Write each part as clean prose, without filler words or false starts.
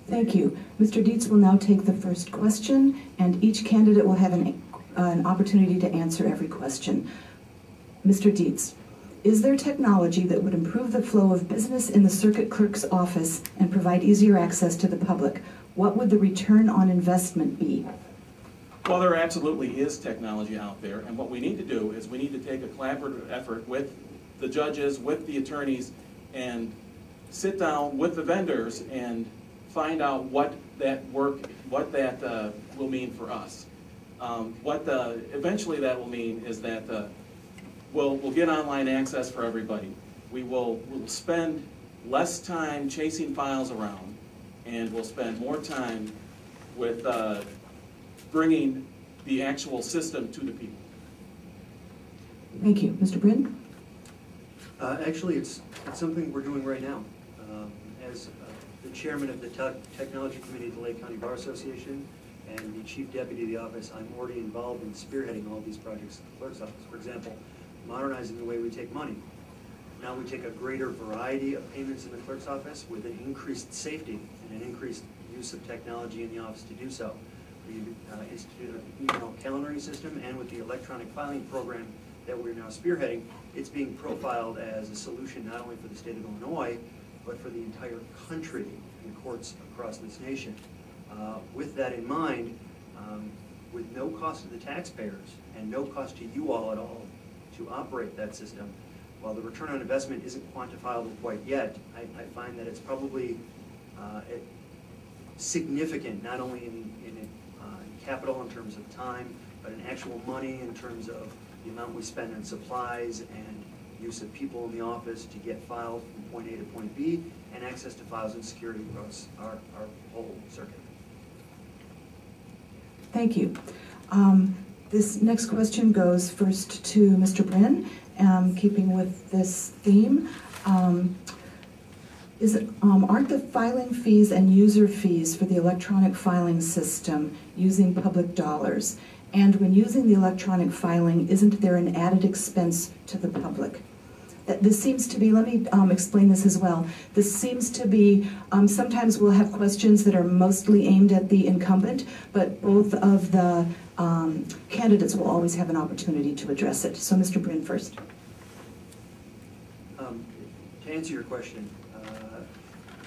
Thank you. Mr. Dietz will now take the first question, and each candidate will have an opportunity to answer every question. Mr. Dietz, is there technology that would improve the flow of business in the circuit clerk's office and provide easier access to the public? What would the return on investment be? Well, there absolutely is technology out there, and what we need to do is we need to take a collaborative effort with the judges, with the attorneys, and sit down with the vendors and find out what that will mean for us. Eventually that will mean is that we'll get online access for everybody. We'll spend less time chasing files around, and we'll spend more time with bringing the actual system to the people. Thank you. Mr. Brin? Actually, it's something we're doing right now. As the chairman of the Technology Committee of the Lake County Bar Association and the chief deputy of the office, I'm already involved in spearheading all these projects at the clerk's office. For example, modernizing the way we take money. Now we take a greater variety of payments in the clerk's office with an increased safety and an increased use of technology in the office to do so. We instituted an email calendaring system, and with the electronic filing program that we're now spearheading, it's being profiled as a solution not only for the state of Illinois, but for the entire country in courts across this nation. With that in mind, with no cost to the taxpayers and no cost to you all at all to operate that system, while the return on investment isn't quantifiable quite yet, I find that it's probably significant, not only in capital in terms of time, but in actual money in terms of the amount we spend on supplies and use of people in the office to get files from point A to point B, and access to files and security across our whole circuit. Thank you. This next question goes first to Mr. Brin, keeping with this theme. Aren't the filing fees and user fees for the electronic filing system using public dollars? And when using the electronic filing, isn't there an added expense to the public? This seems to be, let me explain this as well. This seems to be, sometimes we'll have questions that are mostly aimed at the incumbent, but both of the candidates will always have an opportunity to address it. So Mr. Brin first. To answer your question,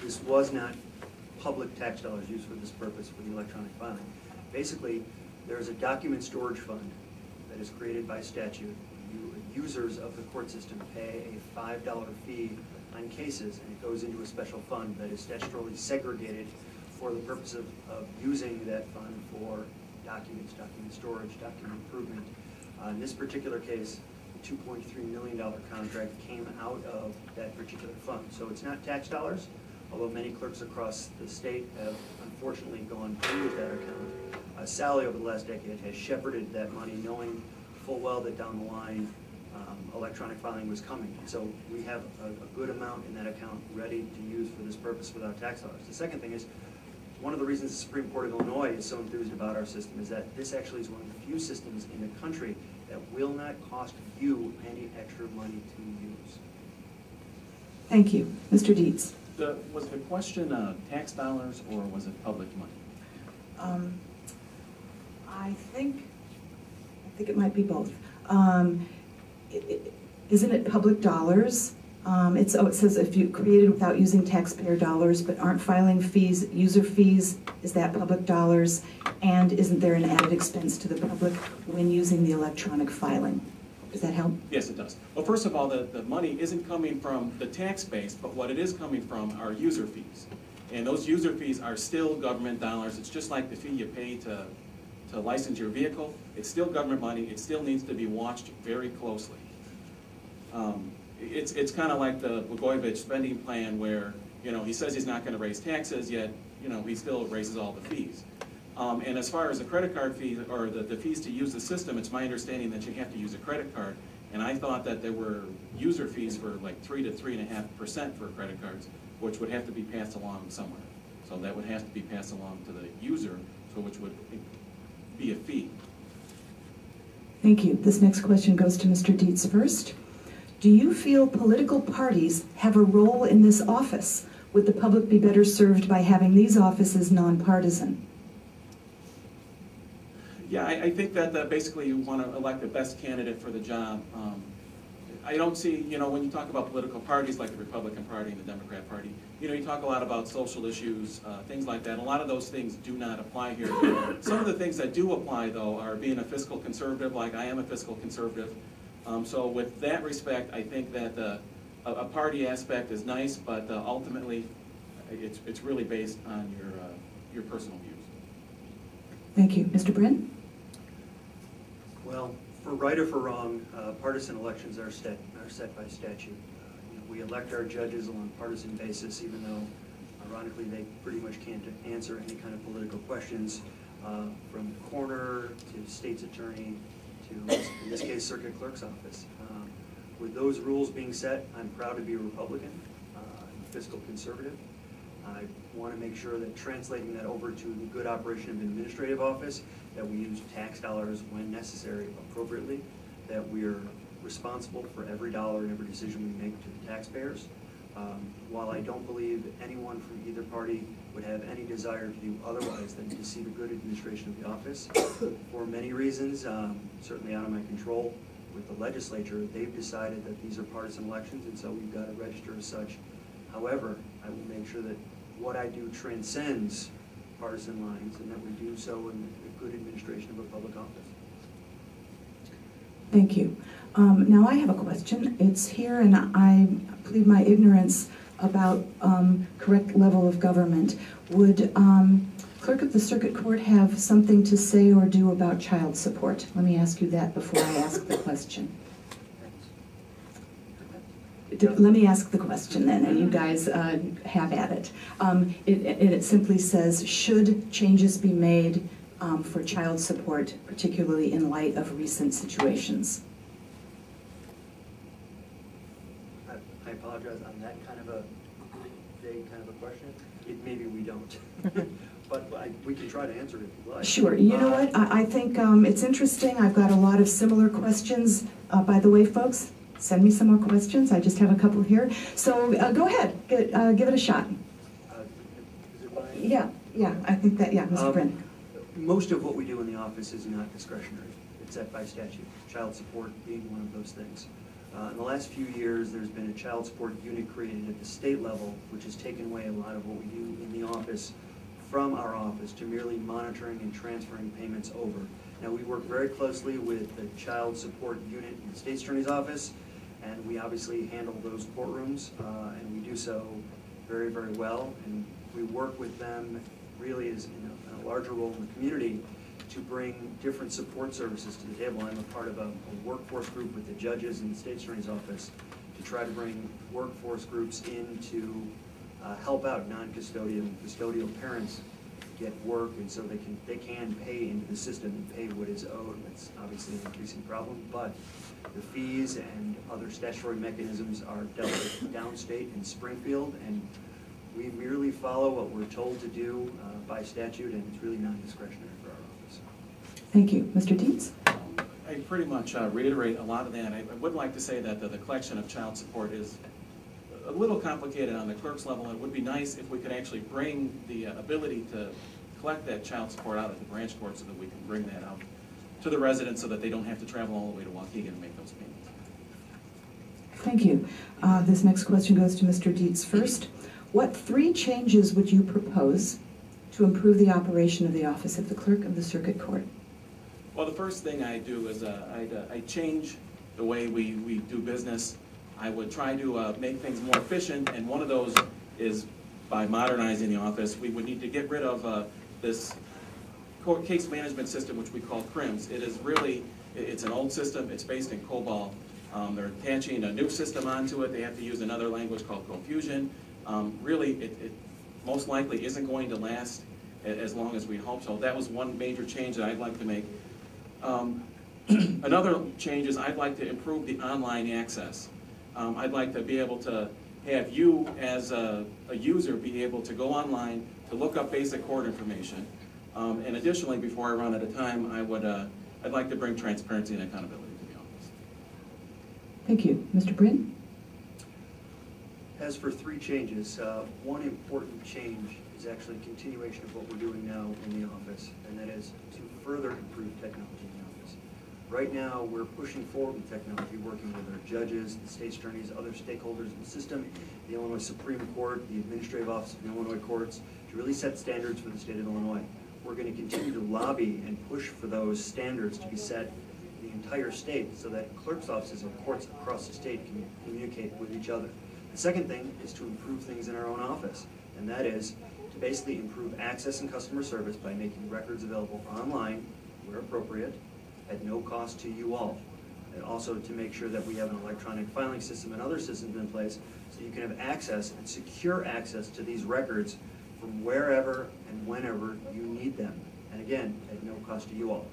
this was not public tax dollars used for this purpose for the electronic filing. Basically, there is a document storage fund that is created by statute. Users of the court system pay a $5 fee on cases, and it goes into a special fund that is statutorily segregated for the purpose of using that fund for documents, document storage, document improvement. In this particular case, the $2.3 million contract came out of that particular fund. So it's not tax dollars, although many clerks across the state have unfortunately gone through with that account. Sally, over the last decade, has shepherded that money, knowing full well that down the line electronic filing was coming. So we have a good amount in that account ready to use for this purpose without tax dollars. The second thing is, one of the reasons the Supreme Court of Illinois is so enthused about our system is that this actually is one of the few systems in the country that will not cost you any extra money to use. Thank you. Mr. Dietz. Was the question tax dollars or was it public money? I think it might be both. Isn't it public dollars? It says if you created without using taxpayer dollars, but aren't filing fees, user fees, is that public dollars? And isn't there an added expense to the public when using the electronic filing? Does that help? Yes, it does. Well, first of all, the money isn't coming from the tax base, but what it is coming from are user fees. And those user fees are still government dollars. It's just like the fee you pay to license your vehicle. It's still government money. It still needs to be watched very closely. It's kind of like the Blagojevich spending plan where, he says he's not going to raise taxes, yet, he still raises all the fees. And as far as the credit card fees, or the fees to use the system, it's my understanding that you have to use a credit card. And I thought that there were user fees for like 3 to 3.5% for credit cards, which would have to be passed along somewhere. So that would have to be passed along to the user, so which would be a fee. Thank you. This next question goes to Mr. Dietz first. Do you feel political parties have a role in this office? Would the public be better served by having these offices nonpartisan? Yeah, I think that basically you want to elect the best candidate for the job. I don't see, when you talk about political parties like the Republican Party and the Democrat Party, you talk a lot about social issues, things like that. A lot of those things do not apply here. Some of the things that do apply, though, are being a fiscal conservative, like I am a fiscal conservative. So with that respect, I think that a party aspect is nice, but ultimately, it's really based on your personal views. Thank you. Mr. Brin? Well, for right or for wrong, partisan elections are set by statute. We elect our judges on a partisan basis, even though, ironically, they pretty much can't answer any kind of political questions, from coroner to state's attorney to, in this case, circuit clerk's office. With those rules being set, I'm proud to be a Republican, I'm a fiscal conservative. I want to make sure that translating that over to the good operation of an administrative office, that we use tax dollars when necessary appropriately, that we're responsible for every dollar and every decision we make to the taxpayers. While I don't believe anyone from either party would have any desire to do otherwise than to see the good administration of the office, for many reasons, certainly out of my control, with the legislature, they've decided that these are partisan elections, and so we've got to register as such. However, I will make sure that what I do transcends partisan lines and that we do so in the good administration of a public office. Thank you. Now I have a question. It's here, and I plead my ignorance about correct level of government. Would Clerk of the Circuit Court have something to say or do about child support? Let me ask you that before I ask the question. Let me ask the question then, and you guys have at it. It simply says, should changes be made for child support, particularly in light of recent situations? I apologize, on that kind of a vague kind of a question, maybe we don't. But we can try to answer it if you'd like. Sure. You know what? I think it's interesting. I've got a lot of similar questions. By the way, folks, send me some more questions. I just have a couple here. So go ahead, give it a shot. Is it mine? Yeah, I think that, yeah, Mr. Brin. Most of what we do in the office is not discretionary. It's set by statute, child support being one of those things. In the last few years, there's been a child support unit created at the state level, which has taken away a lot of what we do in the office from our office to merely monitoring and transferring payments over. Now, we work very closely with the child support unit in the state's attorney's office, and we obviously handle those courtrooms, and we do so very, very well. And we work with them really as in a larger role in the community to bring different support services to the table. I'm a part of a workforce group with the judges in the state's attorney's office to try to bring workforce groups in to help out non-custodial and custodial parents get work, and so they can pay into the system and pay what is owed. That's obviously an increasing problem, but the fees and other statutory mechanisms are dealt with downstate in Springfield, and we merely follow what we're told to do by statute, and it's really non-discretionary for our office. Thank you. Mr. Dietz? I pretty much reiterate a lot of that. I would like to say that the collection of child support is a little complicated on the clerk's level, and it would be nice if we could actually bring the ability to collect that child support out of the branch court so that we can bring that out to the residents so that they don't have to travel all the way to Waukegan and make those payments. Thank you. This next question goes to Mr. Dietz first. What 3 changes would you propose to improve the operation of the office of the Clerk of the Circuit Court? Well, the first thing I do is I change the way we do business. I would try to make things more efficient, and one of those is by modernizing the office. We would need to get rid of this case management system, which we call CRIMS. It is really, it's an old system. It's based in COBOL. They're attaching a new system onto it. They have to use another language called Confusion. Really, it most likely isn't going to last as long as we hope so. That was one major change that I'd like to make. Another change is I'd like to improve the online access. I'd like to be able to have you as a user be able to go online to look up basic court information. And additionally, before I run out of time, I'd like to bring transparency and accountability to the office. Thank you. Mr. Brin? has for 3 changes. One important change is actually a continuation of what we're doing now in the office, and that is to further improve technology in the office. Right now, we're pushing forward with technology, working with our judges, the state's attorneys, other stakeholders in the system, the Illinois Supreme Court, the Administrative Office of the Illinois Courts, to really set standards for the state of Illinois. We're going to continue to lobby and push for those standards to be set in the entire state so that clerk's offices and courts across the state can communicate with each other. The second thing is to improve things in our own office, and that is to basically improve access and customer service by making records available online where appropriate at no cost to you all. And also to make sure that we have an electronic filing system and other systems in place so you can have access and secure access to these records from wherever and whenever you need them. And again, at no cost to you all.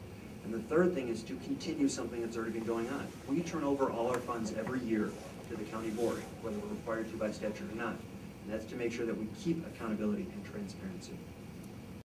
And the third thing is to continue something that's already been going on. We turn over all our funds every year to the county board, whether we're required to by statute or not. And that's to make sure that we keep accountability and transparency.